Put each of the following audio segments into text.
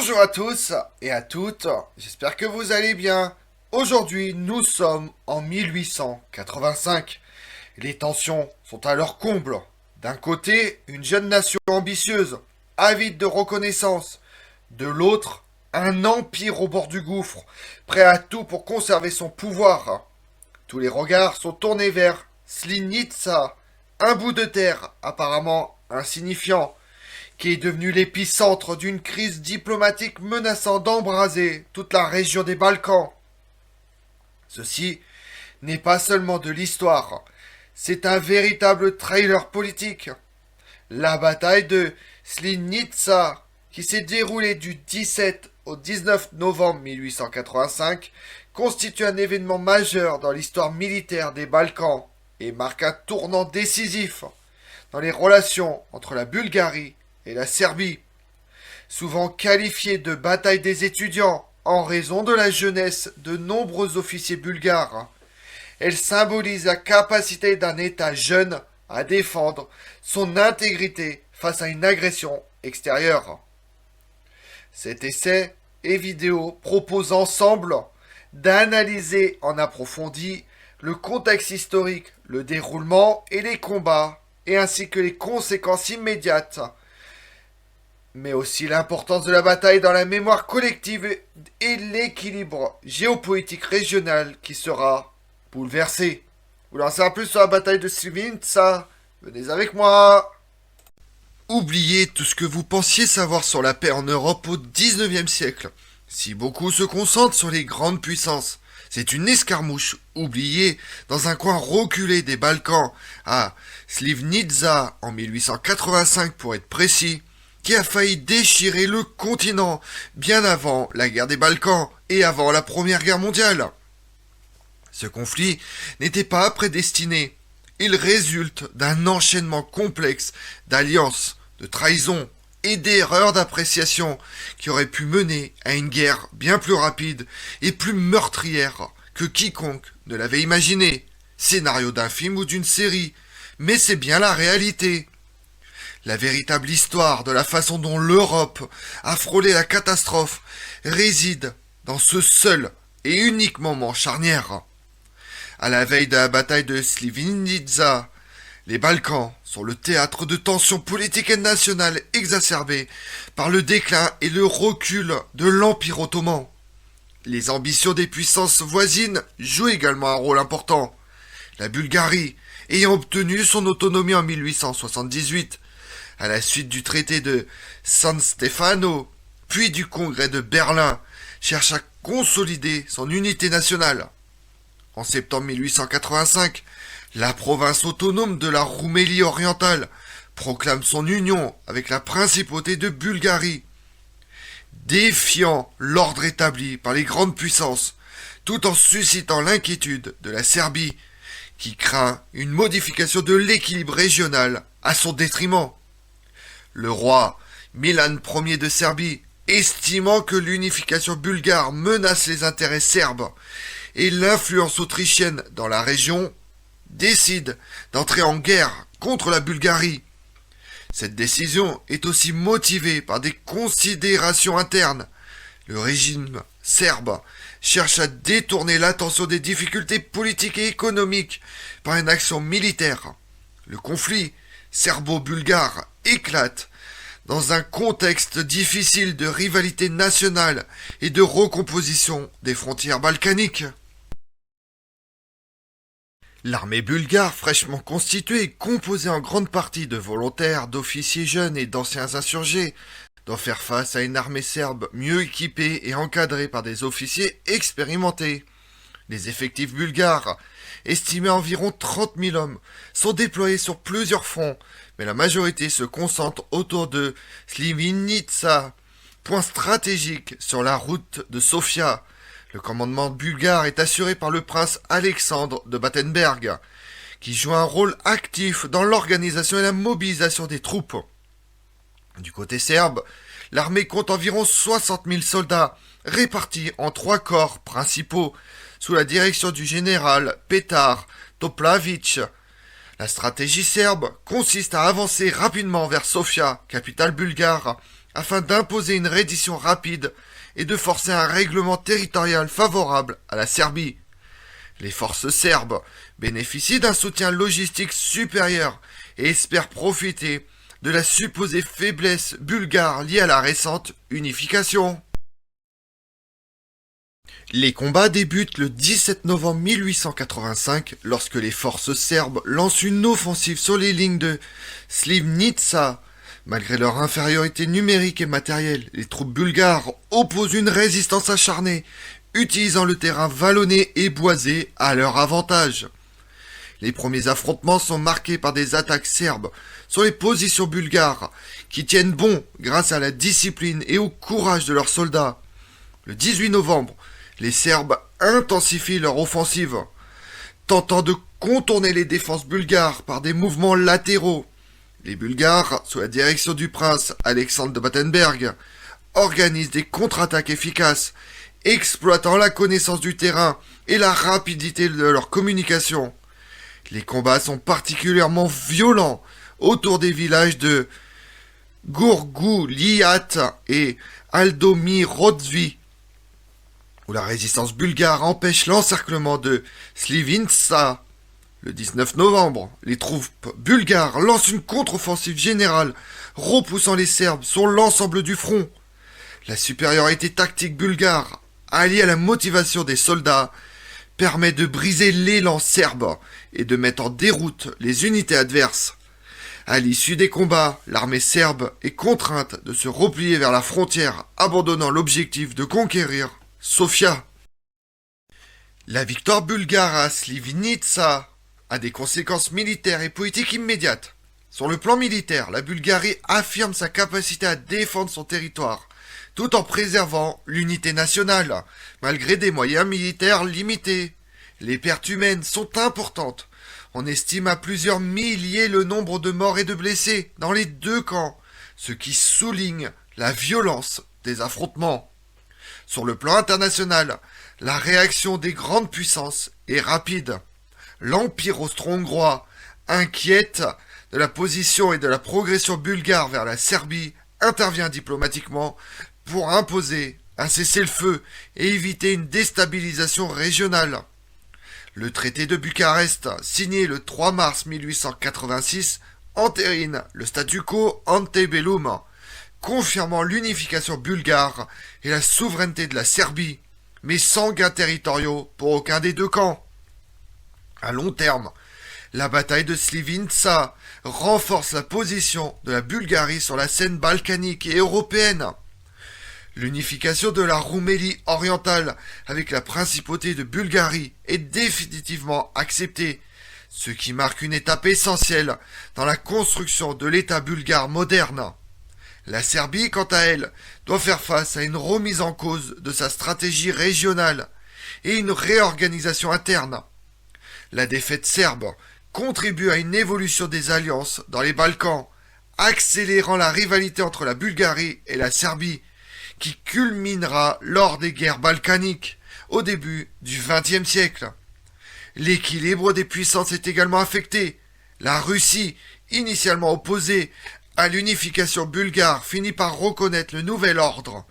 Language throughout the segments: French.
Bonjour à tous et à toutes, j'espère que vous allez bien. Aujourd'hui, nous sommes en 1885. Les tensions sont à leur comble. D'un côté, une jeune nation ambitieuse, avide de reconnaissance. De l'autre, un empire au bord du gouffre, prêt à tout pour conserver son pouvoir. Tous les regards sont tournés vers Slinitsa, un bout de terre apparemment insignifiant, qui est devenu l'épicentre d'une crise diplomatique menaçant d'embraser toute la région des Balkans. Ceci n'est pas seulement de l'histoire, c'est un véritable trailer politique. La bataille de Slinitsa, qui s'est déroulée du 17 au 19 novembre 1885, constitue un événement majeur dans l'histoire militaire des Balkans et marque un tournant décisif dans les relations entre la Bulgarie et la Serbie. Souvent qualifiée de bataille des étudiants en raison de la jeunesse de nombreux officiers bulgares, elle symbolise la capacité d'un État jeune à défendre son intégrité face à une agression extérieure. Cet essai et vidéo propose ensemble d'analyser en approfondi le contexte historique, le déroulement et les combats, et ainsi que les conséquences immédiates, mais aussi l'importance de la bataille dans la mémoire collective et l'équilibre géopolitique régional qui sera bouleversé. Vous voulez en savoir plus sur la bataille de Slinitsa? Venez avec moi. Oubliez tout ce que vous pensiez savoir sur la paix en Europe au XIXe siècle. Si beaucoup se concentrent sur les grandes puissances, c'est une escarmouche oubliée dans un coin reculé des Balkans, à Slivnitsa en 1885 pour être précis, qui a failli déchirer le continent bien avant la guerre des Balkans et avant la Première Guerre mondiale. Ce conflit n'était pas prédestiné. Il résulte d'un enchaînement complexe d'alliances, de trahisons et d'erreurs d'appréciation qui auraient pu mener à une guerre bien plus rapide et plus meurtrière que quiconque ne l'avait imaginé. Scénario d'un film ou d'une série, mais c'est bien la réalité. La véritable histoire de la façon dont l'Europe a frôlé la catastrophe réside dans ce seul et unique moment charnière. À la veille de la bataille de Slivinitsa, les Balkans sont le théâtre de tensions politiques et nationales exacerbées par le déclin et le recul de l'Empire ottoman. Les ambitions des puissances voisines jouent également un rôle important. La Bulgarie, ayant obtenu son autonomie en 1878, à la suite du traité de San Stefano, puis du congrès de Berlin, cherche à consolider son unité nationale. En septembre 1885, la province autonome de la Roumélie orientale proclame son union avec la principauté de Bulgarie, défiant l'ordre établi par les grandes puissances, tout en suscitant l'inquiétude de la Serbie, qui craint une modification de l'équilibre régional à son détriment. Le roi Milan Ier de Serbie, estimant que l'unification bulgare menace les intérêts serbes et l'influence autrichienne dans la région, décide d'entrer en guerre contre la Bulgarie. Cette décision est aussi motivée par des considérations internes. Le régime serbe cherche à détourner l'attention des difficultés politiques et économiques par une action militaire. Le conflit serbo-bulgare éclate dans un contexte difficile de rivalité nationale et de recomposition des frontières balkaniques. L'armée bulgare, fraîchement constituée et composée en grande partie de volontaires, d'officiers jeunes et d'anciens insurgés, doit faire face à une armée serbe mieux équipée et encadrée par des officiers expérimentés. Les effectifs bulgares, estimés à environ 30 000 hommes, sont déployés sur plusieurs fronts, mais la majorité se concentre autour de Slivinitsa, point stratégique sur la route de Sofia. Le commandement bulgare est assuré par le prince Alexandre de Battenberg, qui joue un rôle actif dans l'organisation et la mobilisation des troupes. Du côté serbe, l'armée compte environ 60 000 soldats, répartis en 3 corps principaux, sous la direction du général Petar Toplavic. La stratégie serbe consiste à avancer rapidement vers Sofia, capitale bulgare, afin d'imposer une reddition rapide et de forcer un règlement territorial favorable à la Serbie. Les forces serbes bénéficient d'un soutien logistique supérieur et espèrent profiter de la supposée faiblesse bulgare liée à la récente unification. Les combats débutent le 17 novembre 1885 lorsque les forces serbes lancent une offensive sur les lignes de Slivnica. Malgré leur infériorité numérique et matérielle, les troupes bulgares opposent une résistance acharnée, utilisant le terrain vallonné et boisé à leur avantage. Les premiers affrontements sont marqués par des attaques serbes sur les positions bulgares, qui tiennent bon grâce à la discipline et au courage de leurs soldats. Le 18 novembre, les Serbes intensifient leur offensive, tentant de contourner les défenses bulgares par des mouvements latéraux. Les Bulgares, sous la direction du prince Alexandre de Battenberg, organisent des contre-attaques efficaces, exploitant la connaissance du terrain et la rapidité de leur communication. Les combats sont particulièrement violents autour des villages de Gourgouliat et Aldomirodzvi, où la résistance bulgare empêche l'encerclement de Slivinitsa. Le 19 novembre, les troupes bulgares lancent une contre-offensive générale, repoussant les Serbes sur l'ensemble du front. La supériorité tactique bulgare, alliée à la motivation des soldats, permet de briser l'élan serbe et de mettre en déroute les unités adverses. À l'issue des combats, l'armée serbe est contrainte de se replier vers la frontière, abandonnant l'objectif de conquérir Sofia. La victoire bulgare à Slivnica a des conséquences militaires et politiques immédiates. Sur le plan militaire, la Bulgarie affirme sa capacité à défendre son territoire, tout en préservant l'unité nationale, malgré des moyens militaires limités. Les pertes humaines sont importantes. On estime à plusieurs milliers le nombre de morts et de blessés dans les deux camps, ce qui souligne la violence des affrontements. Sur le plan international, la réaction des grandes puissances est rapide. L'Empire austro-hongrois, inquiète de la position et de la progression bulgare vers la Serbie, intervient diplomatiquement pour imposer un cessez-le-feu et éviter une déstabilisation régionale. Le traité de Bucarest, signé le 3 mars 1886, entérine le statu quo antebellum, confirmant l'unification bulgare et la souveraineté de la Serbie, mais sans gains territoriaux pour aucun des deux camps. À long terme, la bataille de Slivnica renforce la position de la Bulgarie sur la scène balkanique et européenne. L'unification de la Roumélie orientale avec la principauté de Bulgarie est définitivement acceptée, ce qui marque une étape essentielle dans la construction de l'État bulgare moderne. La Serbie, quant à elle, doit faire face à une remise en cause de sa stratégie régionale et une réorganisation interne. La défaite serbe contribue à une évolution des alliances dans les Balkans, accélérant la rivalité entre la Bulgarie et la Serbie, qui culminera lors des guerres balkaniques au début du XXe siècle. L'équilibre des puissances est également affecté. La Russie, initialement opposée à l'unification bulgare, finit par reconnaître le nouvel ordre,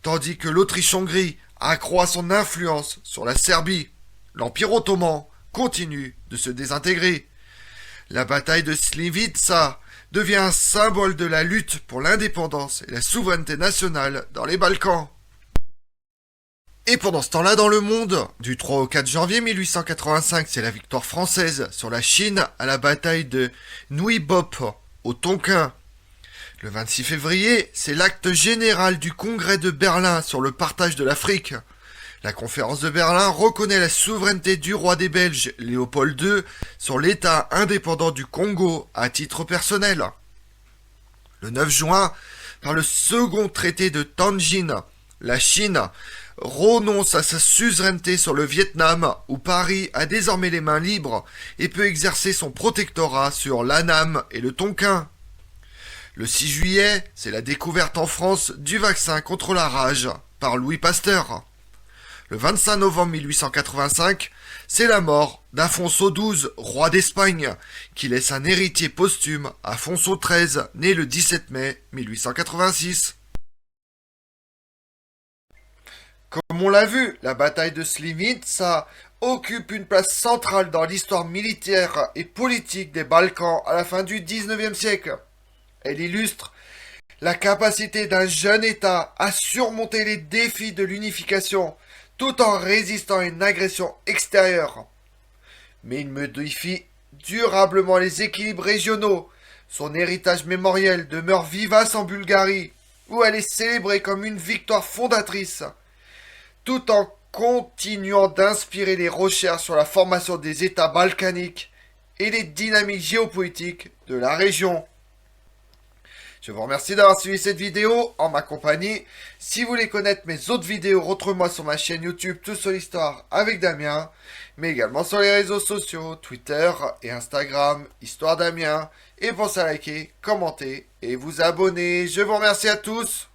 tandis que l'Autriche-Hongrie accroît son influence sur la Serbie. L'Empire ottoman continue de se désintégrer. La bataille de Slivnica devient un symbole de la lutte pour l'indépendance et la souveraineté nationale dans les Balkans. Et pendant ce temps-là dans le monde, du 3 au 4 janvier 1885, c'est la victoire française sur la Chine à la bataille de Nguy Bop, au Tonkin. Le 26 février, c'est l'acte général du Congrès de Berlin sur le partage de l'Afrique. La conférence de Berlin reconnaît la souveraineté du roi des Belges, Léopold II, sur l'État indépendant du Congo à titre personnel. Le 9 juin, par le second traité de Tianjin, la Chine renonce à sa suzeraineté sur le Vietnam, où Paris a désormais les mains libres et peut exercer son protectorat sur l'Annam et le Tonkin. Le 6 juillet, c'est la découverte en France du vaccin contre la rage par Louis Pasteur. Le 25 novembre 1885, c'est la mort d'Afonso XII, roi d'Espagne, qui laisse un héritier posthume, Afonso XIII, né le 17 mai 1886. Comme on l'a vu, la bataille de Slivica occupe une place centrale dans l'histoire militaire et politique des Balkans à la fin du 19e siècle. Elle illustre la capacité d'un jeune État à surmonter les défis de l'unification tout en résistant à une agression extérieure. Mais il modifie durablement les équilibres régionaux. Son héritage mémoriel demeure vivace en Bulgarie, où elle est célébrée comme une victoire fondatrice, tout en continuant d'inspirer les recherches sur la formation des États balkaniques et les dynamiques géopolitiques de la région. Je vous remercie d'avoir suivi cette vidéo en ma compagnie. Si vous voulez connaître mes autres vidéos, retrouvez-moi sur ma chaîne YouTube Tout sur l'Histoire avec Damien, mais également sur les réseaux sociaux, Twitter et Instagram, Histoire Damien. Et pensez à liker, commenter et vous abonner. Je vous remercie à tous.